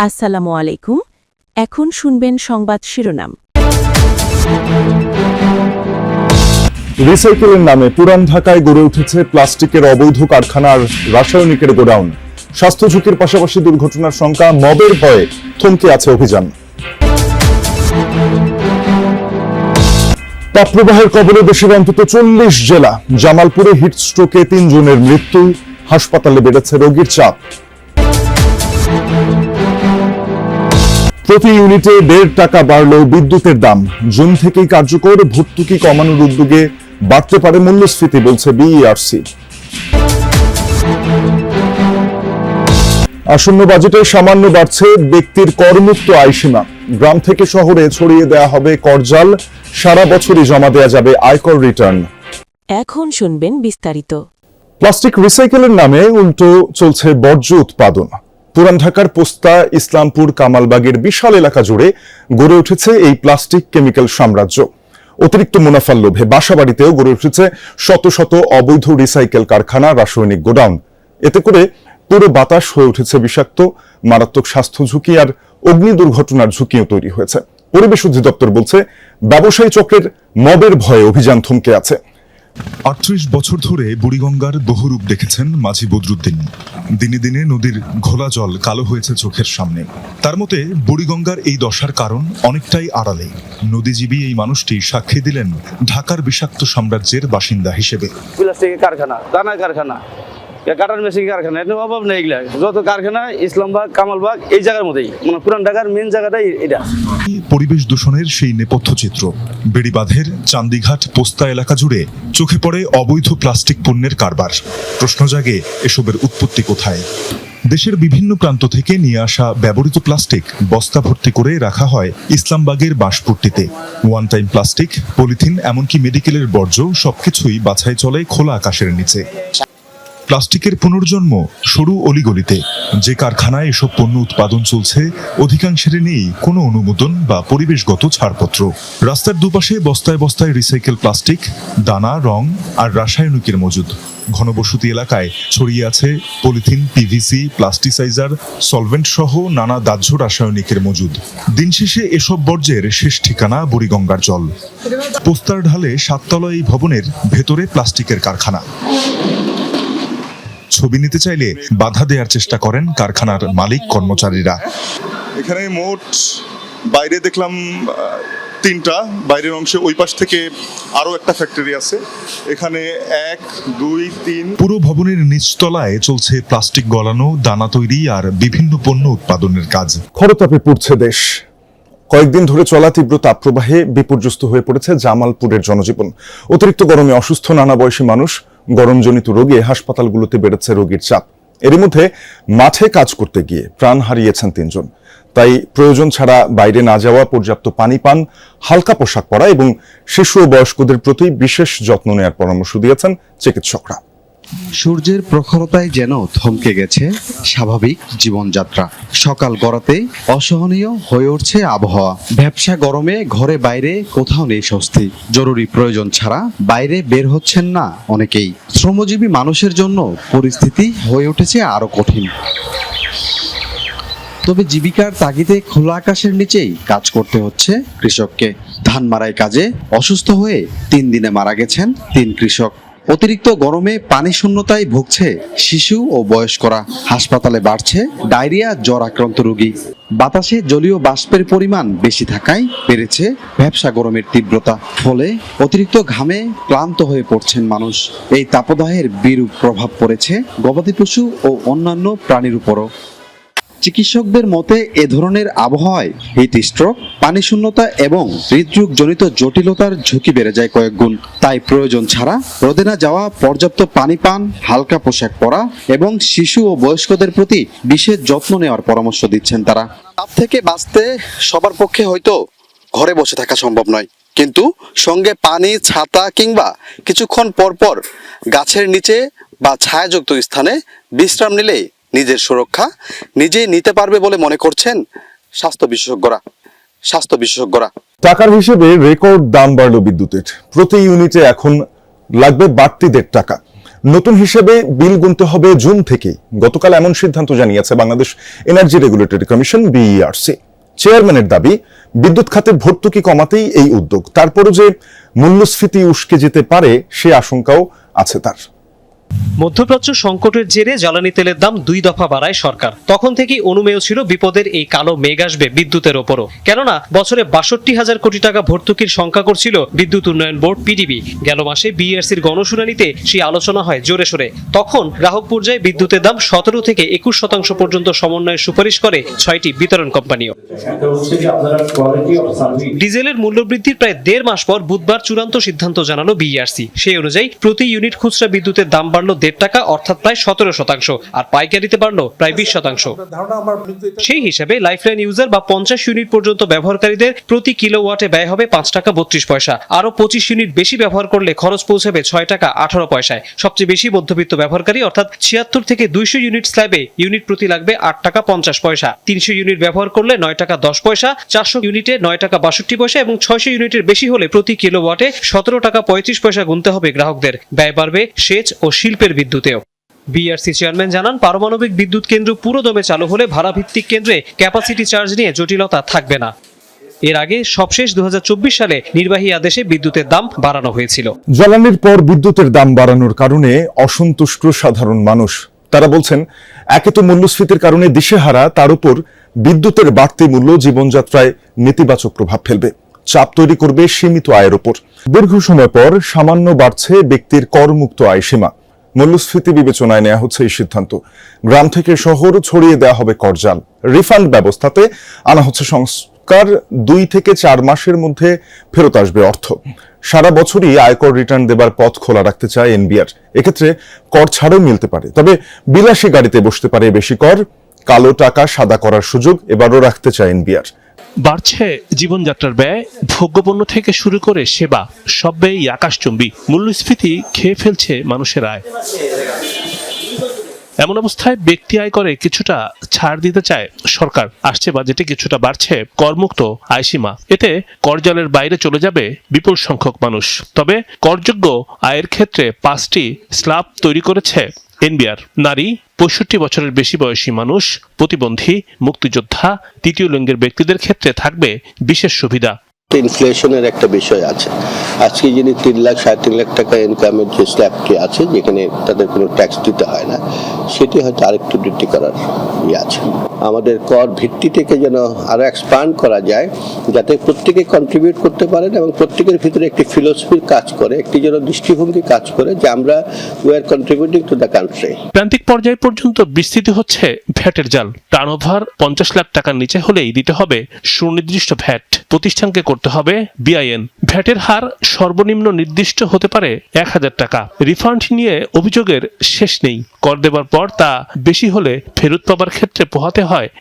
আসসালামু আলাইকুম। এখন শুনবেন সংবাদ শিরোনাম। রিসাইকেলের নামে পুরান ঢাকায় গড়ে উঠেছে প্লাস্টিকের অবৈধ কারখানা আর রাসায়নিকের গোডাউন। স্বাস্থ্য ঝুঁকির পাশাপাশি দুর্ঘটনার সংখ্যা, মবের ভয়ে থমকে আছে অভিযান। তাপপ্রবাহের কবলে দেশের অন্তত 40 জেলা। জামালপুরে হিটস্ট্রোকে 3 জনের মৃত্যু, হাসপাতালে বেড়েছে রোগীর চাপ। প্রতি ইউনিটে 1.5 টাকা বাড়ল বিদ্যুতের দাম। জুন থেকেই কার্যকর, ভর্তুকি কমানোর উদ্যোগে বাড়তে পারে মূল্যস্ফীতি, বলছে বিইআরসি। আসন্ন বাজেটে সামান্য বাড়ছে ব্যক্তির করমুক্ত আয়সীমা। গ্রাম থেকে শহরে ছড়িয়ে দেয়া হবে করজাল, সারা বছরই জমা দেয়া যাবে আয়কর রিটার্ন। এখন শুনবেন বিস্তারিত। প্লাস্টিক রিসাইকেলের নামে উল্টো চলছে বর্জ্য উৎপাদন। পুরান ঢাকার পোস্তা, ইসলামপুর, কামালবাগের বিশাল এলাকা জুড়ে গড়ে উঠেছে এই প্লাস্টিক কেমিক্যাল সাম্রাজ্য। অতিরিক্ত মুনাফার লোভে বাসাবাড়িতেও গড়ে উঠেছে শত শত অবৈধ রিসাইকেল কারখানা, রাসায়নিক গোডাউন। এতে করে পুরো বাতাস হয়ে উঠেছে বিষাক্ত, মারাত্মক স্বাস্থ্য ঝুঁকি আর অগ্নি দুর্ঘটনার ঝুঁকিও তৈরি হয়েছে। পরিবেশ অধিদপ্তর বলছে, ব্যবসায়ী চক্রের মবের ভয়ে অভিযান থমকে আছে। ৩৮ বছর ধরে বুড়িগঙ্গার বহুরূপ দেখেছেন মাঝি বদরুদ্দিন। দিনে দিনে নদীর ঘোলা জল কালো হয়েছে চোখের সামনে। তার মতে বুড়িগঙ্গার এই দশার কারণ অনেকটাই আড়ালে। নদীজীবী এই মানুষটি সাক্ষী দিলেন ঢাকার বিষাক্ত সাম্রাজ্যের বাসিন্দা হিসেবে। প্লাস্টিকের কারখানা, দানা কারখানা, কাটার মেশিন কারখানা, এর অভাব নেই। এগুলা যত কারখানা ইসলামবাগ, কামালবাগ এই জায়গার মধ্যেই, মানে পুরান ঢাকার মেন জায়গাটাই এটা। পরিবেশ দূষণের সেই নেপথ্য চিত্র। বেড়িবাঁধের চান্দিঘাট, পোস্তা এলাকা জুড়ে চোখে পড়ে অবৈধ প্লাস্টিক পণ্যের কারবার। প্রশ্ন জাগে, এসবের উৎপত্তি কোথায়? দেশের বিভিন্ন প্রান্ত থেকে নিয়ে আসা ব্যবহৃত প্লাস্টিক বস্তা ভর্তি করে রাখা হয় ইসলামবাগের বাঁশপট্টিতে। ওয়ান টাইম প্লাস্টিক, পলিথিন, এমনকি মেডিকেলের বর্জ্য সবকিছুই বাছাই চলে খোলা আকাশের নিচে। প্লাস্টিকের পুনর্জন্ম সরু অলিগলিতে। যে কারখানায় এসব পণ্য উৎপাদন চলছে, অধিকাংশের নেই কোনো অনুমোদন বা পরিবেশগত ছাড়পত্র। রাস্তার দুপাশে বস্তায় বস্তায় রিসাইকেল প্লাস্টিক, দানা, রং আর রাসায়নিকের মজুদ। ঘনবসতি এলাকায় ছড়িয়ে আছে পলিথিন, পিভিসি, প্লাস্টিসাইজার, সলভেন্ট সহ নানা দাহ্য রাসায়নিকের মজুদ। দিন শেষে এসব বর্জ্যের শেষ ঠিকানা বুড়িগঙ্গার জল। পোস্তার ঢালে 7 তলা এই ভবনের ভেতরে প্লাস্টিকের কারখানা। ছবি নিতে চাইলে বাধা দেওয়ার চেষ্টা করেন কারখানার মালিক কর্মচারীরা। এখানে মোট বাইরে দেখলাম 3টা, বাইরের অংশে ওই পাশ থেকে আরো একটা ফ্যাক্টরি আছে। এখানে 1, 2, 3 পুরো ভবনের নিচতলায় চলছে প্লাস্টিক গলানো, দানা তৈরি আর বিভিন্ন পণ্য উৎপাদনের কাজ। খরতাপে পুড়ছে দেশ। কয়েকদিন ধরে চলা তীব্র তাপপ্রবাহে বিপর্যস্ত হয়ে পড়েছে জামালপুরের জনজীবন। অতিরিক্ত গরমে অসুস্থ নানা বয়সী মানুষ, গরমজনিত রোগে হাসপাতালগুলোতে বেড়েছে রোগীর চাপ। এর মধ্যে মাঠে কাজ করতে গিয়ে প্রাণ হারিয়েছেন 3 জন। তাই প্রয়োজন ছাড়া বাইরে না যাওয়া, পর্যাপ্ত পানি পান, হালকা পোশাক পরা এবং শিশু ও বয়স্কদের প্রতি বিশেষ যত্ন নেওয়ার পরামর্শ দিয়েছেন চিকিৎসকরা। সূর্যের প্রখরতায় যেন থমকে গেছে স্বাভাবিক জীবনযাত্রা। সকাল গড়াতে অসহনীয় হয়ে উঠছে আবহাওয়া। ভ্যাপসা গরমে ঘরে বাইরে কোথাও নেই স্বস্তি। জরুরি প্রয়োজন ছাড়া বাইরে বের হচ্ছেন না অনেকেই। শ্রমজীবী মানুষের জন্য পরিস্থিতি হয়ে উঠেছে আরো কঠিন। তবে জীবিকার তাগিদে খোলা আকাশের নিচেই কাজ করতে হচ্ছে কৃষককে। ধান মারাই কাজে অসুস্থ হয়ে 3 দিনে মারা গেছেন 3 কৃষক। অতিরিক্ত গরমে পানি শূন্যতায় ভুগছে শিশু ও বয়স্করা। হাসপাতালে বাড়ছে ডায়রিয়া, জ্বর আক্রান্ত রোগী। বাতাসে জলীয় বাষ্পের পরিমাণ বেশি থাকায় বেড়েছে ভ্যাপসা গরমের তীব্রতা। ফলে অতিরিক্ত ঘামে ক্লান্ত হয়ে পড়ছেন মানুষ। এই তাপদাহের বিরূপ প্রভাব পড়েছে গবাদি পশু ও অন্যান্য প্রাণীর উপরও। চিকিৎসকদের মতে এ ধরনের আবহাওয়ায় হিট স্ট্রোক, পানি শূন্যতা এবং হৃদরোগ জনিত জটিলতার ঝুঁকি বেড়ে যায় কয়েক গুণ। তাই প্রয়োজন ছাড়া রোদে না যাওয়া, পর্যাপ্ত পানি পান, হালকা পোশাক পরা এবং শিশু ও বয়স্কদের প্রতি বিশেষ যত্ন নেওয়ার পরামর্শ দিচ্ছেন তারা। তাপ থেকে বাঁচতে সবার পক্ষে হয়তো ঘরে বসে থাকা সম্ভব নয়, কিন্তু সঙ্গে পানি, ছাতা কিংবা কিছুক্ষণ পরপর গাছের নিচে বা ছায়াযুক্ত স্থানে বিশ্রাম নিলে নিজের সুরক্ষা নিজেই নিতে পারবে বলে মনে করছেন স্বাস্থ্য বিশেষজ্ঞরা। টাকার হিসেবে রেকর্ড দাম বাড়ল বিদ্যুতের। প্রতি ইউনিটে এখন লাগবে বাড়তি 1.5 টাকা। নতুন হিসেবে বিল গুনতে হবে জুন থেকেই। গতকাল এমন সিদ্ধান্ত জানিয়েছে Bangladesh energy regulatory commission BERC। চেয়ারম্যানের দাবি, বিদ্যুৎ খাতে ভর্তুকি কমাতেই এই উদ্যোগ। তারপরও যে মূল্যস্ফীতি উস্কে যেতে পারে সে আশঙ্কাও আছে তার। মধ্যপ্রাচ্য সংকটের জেরে জ্বালানি তেলের দাম 2 দফা বাড়ায় সরকার। তখন থেকেই অনুমেয় ছিল বিপদের এই কালো মেঘ আসবে বিদ্যুতের ওপরও। কেননা বছরে 62,000 কোটি টাকা ভর্তুকির সংখ্যা করছিল বিদ্যুৎ উন্নয়ন বোর্ড PDB। গেল মাসে BERCর গণশুনানিতে সেই আলোচনা হয় জোরে সোরে। তখন গ্রাহক পর্যায়ে বিদ্যুতের দাম 17 থেকে 21% পর্যন্ত সমন্বয়ের সুপারিশ করে 6টি বিতরণ কোম্পানিও। ডিজেলের মূল্যবৃদ্ধির প্রায় 1.5 মাস পর বুধবার চূড়ান্ত সিদ্ধান্ত জানালো BERC। সেই অনুযায়ী প্রতি ইউনিট খুচরা বিদ্যুতের দাম বাড়লো 1.5 টাকা, অর্থাৎ প্রায় 17%, আর পাইকারিতে বাড়লো প্রায় 20%। সেই হিসাবে লাইফলাইন ইউজার বা 50 ইউনিট পর্যন্ত ব্যবহারকারীদের প্রতি কিলোওয়াটে ব্যয় হবে 5 টাকা 32 পয়সা। আরো 25 ইউনিট বেশি ব্যবহার করলে খরচ পৌঁছাবে 6 টাকা 18 পয়সায়। সবচেয়ে বেশি মধ্যবিত্ত ব্যবহারকারী অর্থাৎ 76 থেকে 200 ইউনিট স্ল্যাবে ইউনিট প্রতি লাগবে 8 টাকা 50 পয়সা। 300 ইউনিট ব্যবহার করলে 9 টাকা 10 পয়সা, 400 ইউনিটে 9 টাকা 62 পয়সা এবং 600 ইউনিটের বেশি হলে প্রতি কিলোওয়াটে 17 টাকা 35 পয়সা গুনতে হবে গ্রাহকদের। ব্যয় বাড়বে সেচ ও শিল্পের বিদ্যুতেও। BERC চেয়ারম্যান জানান, পারমাণবিক বিদ্যুৎ কেন্দ্র পুরোদমে চালু হলে ভাড়া ভিত্তিক কেন্দ্রে ক্যাপাসিটি চার্জ নিয়ে জটিলতা থাকবে না। এর আগে সবশেষ 2024 সালে নির্বাহী আদেশে বিদ্যুতের দাম বাড়ানো হয়েছিল। জ্বালানির পর বিদ্যুতের দাম বাড়ানোর কারণে অসন্তুষ্ট সাধারণ মানুষ। তারা বলছেন, একে তো মূল্যস্ফীতির কারণে দিশেহারা, তার উপর বিদ্যুতের বাড়তি মূল্য জীবনযাত্রায় নেতিবাচক প্রভাব ফেলবে, চাপ তৈরি করবে সীমিত আয়ের উপর। দীর্ঘ সময় পর সামান্য বাড়ছে ব্যক্তির করমুক্ত আয় সীমা। মূল্যস্ফীতি বিবেচনায় নেওয়া হচ্ছে এই সিদ্ধান্ত। গ্রাম থেকে শহর ছড়িয়ে দেওয়া হবে করজাল। রিফান্ড ব্যবস্থাতে আনা হচ্ছে সংস্কার। 2 থেকে 4 মাসের মধ্যে ফেরত আসবে অর্থ। সারা বছরই আয়কর রিটার্ন দেবার পথ খোলা রাখতে চায় NBR। এক্ষেত্রে কর ছাড়ও মিলতে পারে, তবে বিলাসী গাড়িতে বসতে পারে বেশি কর। কালো টাকা সাদা করার সুযোগ এবারও রাখতে চায় NBR। বাড়ছে জীবনযাত্রার ব্যয়, ভোগ্যপণ্য থেকে শুরু করে সেবা, সব ব্যয়ই আকাশচুম্বী। মূল্যস্ফীতি খেয়ে ফেলছে মানুষের আয়। এমন অবস্থায় ব্যক্তি আয়করে কিছুটা ছাড় দিতে চায় সরকার। আসছে বাজেটে কিছুটা বাড়ছে করমুক্ত আয়সীমা। এতে করজালের বাইরে চলে যাবে বিপুল সংখ্যক মানুষ। তবে করযোগ্য আয়ের ক্ষেত্রে 5টি স্ল্যাব তৈরি করেছে NBR। নারী, 65 বছরের বেশি বয়সী মানুষ, প্রতিবন্ধী, মুক্তিযোদ্ধা, তৃতীয় লিঙ্গের ব্যক্তিদের ক্ষেত্রে থাকবে বিশেষ সুবিধা। ইনফ্লেশনের একটা বিষয় আছে। আজকে যিনি 3 লাখ 3.5 লাখ টাকা ইনকামের যে স্ল্যাবটি আছে, যেখানে তাদের কোনো ট্যাক্স দিতে হয় না, সেটি হয়তো আরেকটু বৃদ্ধি করার আছে। আমাদের কর ভিত্তি থেকে যেন আরো এক্সপান্ড করা যায়, যাতে প্রত্যেকে কন্ট্রিবিউট করতে পারেন এবং প্রত্যেকের ভিতরে একটি ফিলোসফির কাজ করে, একটি যেন দৃষ্টিভঙ্গি কাজ করে যে আমরা we are contributing to the country. প্রান্তিক পর্যায় পর্যন্ত বিস্তৃত হচ্ছে ভ্যাটের জাল। টার্নওভার 50 লাখ টাকার নিচে হলেই দিতে হবে সুনির্দিষ্ট ভ্যাট। প্রতিষ্ঠানকে করতে হবে BIN। ভ্যাটের হার সর্বনিম্ন নির্দিষ্ট হতে পারে 1000 টাকা। রিফান্ড নিয়ে অভিযোগের শেষ নেই। কর দেবার পর তা বেশি হলে ফেরত পাবার ক্ষেত্রে পোহাতে হয়